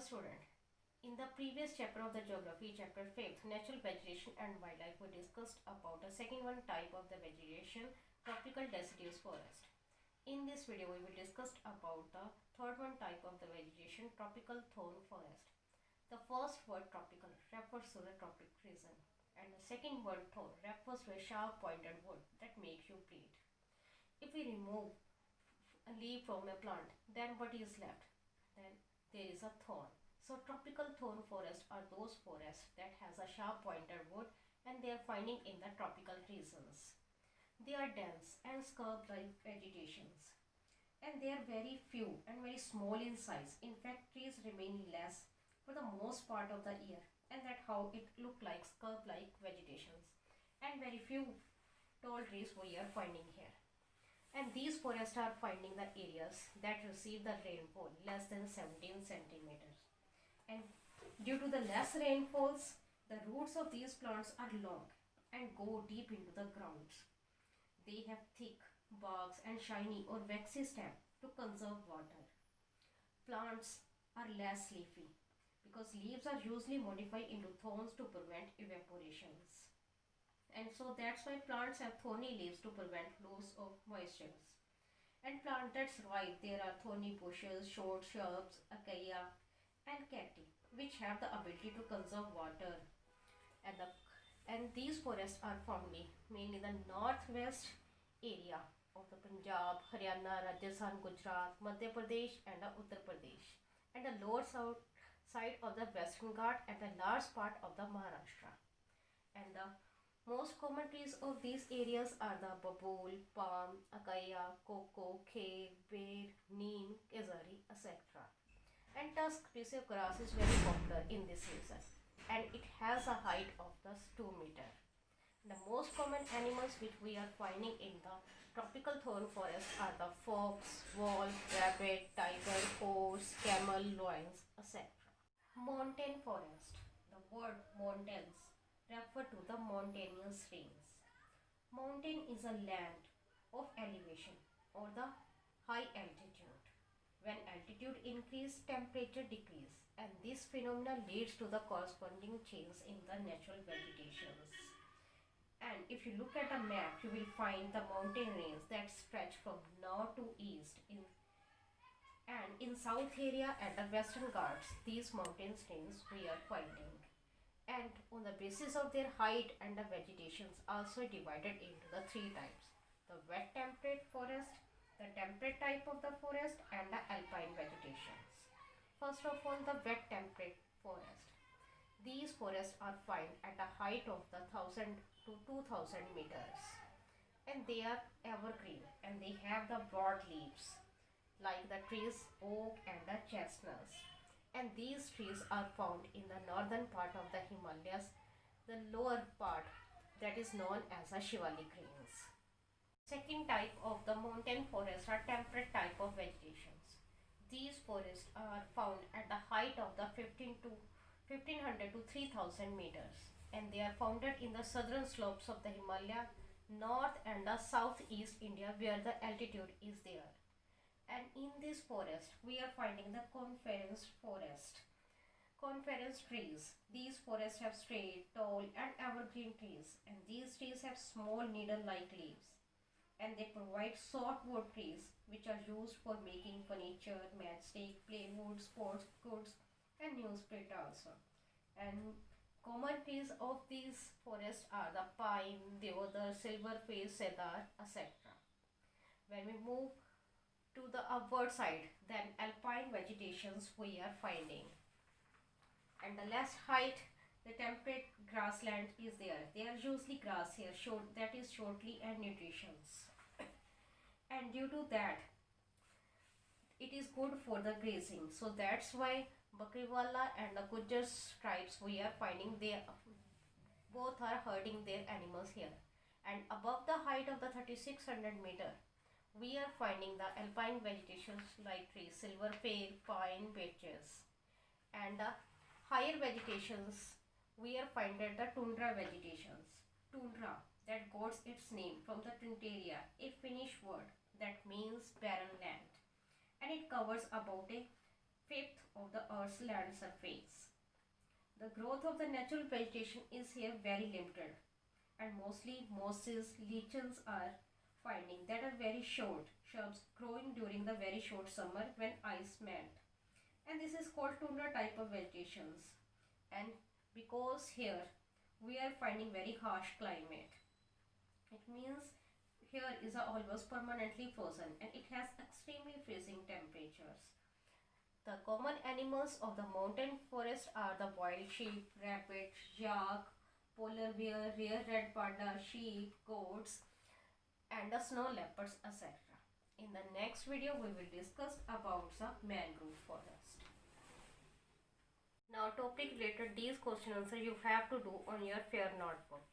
student, in the previous chapter of the geography, chapter 5th, natural vegetation and wildlife, we discussed about the second one type of the vegetation, tropical deciduous forest. In this video, we will discuss about the third one type of the vegetation, tropical thorn forest. The first word tropical refers to the tropic region, and the second word thorn refers to a sharp pointed wood that makes you bleed. If we remove a leaf from a plant, then what is left? Then there is a thorn. So tropical thorn forests are those forests that has a sharp pointed wood and they are finding in the tropical regions. They are dense and scrub-like vegetations, and they are very few and very small in size. In fact, trees remain less for the most part of the year, and that's how it look like scrub-like vegetations. And very few tall trees we are finding here. And these forests are finding the areas that receive the rainfall less than 17 centimeters. And due to the less rainfalls, the roots of these plants are long and go deep into the grounds. They have thick barks and shiny or waxy stem to conserve water. Plants are less leafy because leaves are usually modified into thorns to prevent evaporations. And so that's why plants have thorny leaves to prevent loss of moisture. And plant that survive, there are thorny bushes, short shrubs, acacia and cacti, which have the ability to conserve water. And these forests are found mainly in the northwest area of the Punjab, Haryana, Rajasthan, Gujarat, Madhya Pradesh and Uttar Pradesh, and the lower south side of the Western Ghat and the large part of the Maharashtra. And the most common trees of these areas are the babool, palm, acacia, cocoa, khe, ber, neem, kesari, etc. And tusk species grass is very popular in this region, and it has a height of 2 meters. The most common animals which we are finding in the tropical thorn forest are the fox, wolf, rabbit, tiger, horse, camel, lions, etc. Mountain forest. The word mountains refer to the mountainous range. Mountain is a land of elevation or the high altitude. When altitude increase, temperature decrease, and this phenomenon leads to the corresponding change in the natural vegetations. And if you look at a map, you will find the mountain range that stretch from north to east. In south area and the western Ghats, these mountain ranges we are finding. And on the basis of their height and the vegetations also divided into the 3 types: the wet temperate forest, the temperate type of the forest and the alpine vegetations. First of all, the wet temperate forest. These forests are found at a height of 1000 to 2000 meters, and they are evergreen and they have the broad leaves like the trees oak and the chestnuts. And these trees are found in the northern part of the Himalayas, the lower part that is known as a Shivalik range. Second type of the mountain forests are temperate type of vegetations. These forests are found at the height of the 1500 to 3000 meters, and they are founded in the southern slopes of the Himalaya, north and the southeast India where the altitude is there. And in this forest, we are finding the coniferous forest. Coniferous trees. These forests have straight, tall and evergreen trees, and these trees have small needle-like leaves. And they provide softwood trees which are used for making furniture, matchstick, plywood, sports goods and newspaper also. And common trees of these forests are the pine, deodar, silverface, cedar, etc. When we move to the upward side, then alpine vegetations we are finding. And the less height, the temperate grassland is there. They are usually grass here, that is shortly and nutritious. And due to that, it is good for the grazing. So that's why Bakriwala and the Gujjar tribes we are finding, they both are herding their animals here. And above the height of the 3600 meter, we are finding the alpine vegetations like trees, silver fir, pine, beeches. And the higher vegetations, we are finding the tundra vegetations. Tundra, that got its name from the Tunteria, a Finnish word that means barren land. And it covers about a fifth of the Earth's land surface. The growth of the natural vegetation is here very limited, and mostly mosses, lichens are finding that are very short shrubs growing during the very short summer when ice melt. And this is called tundra type of vegetations. And because here we are finding very harsh climate, it means here is almost permanently frozen and it has extremely freezing temperatures. The common animals of the mountain forest are the wild sheep, rabbit, yak, polar bear, rare red panda, sheep, goats, and the snow leopards, etc. In the next video, we will discuss about the mangrove forest. Now, topic related these question answer you have to do on your fair notebook.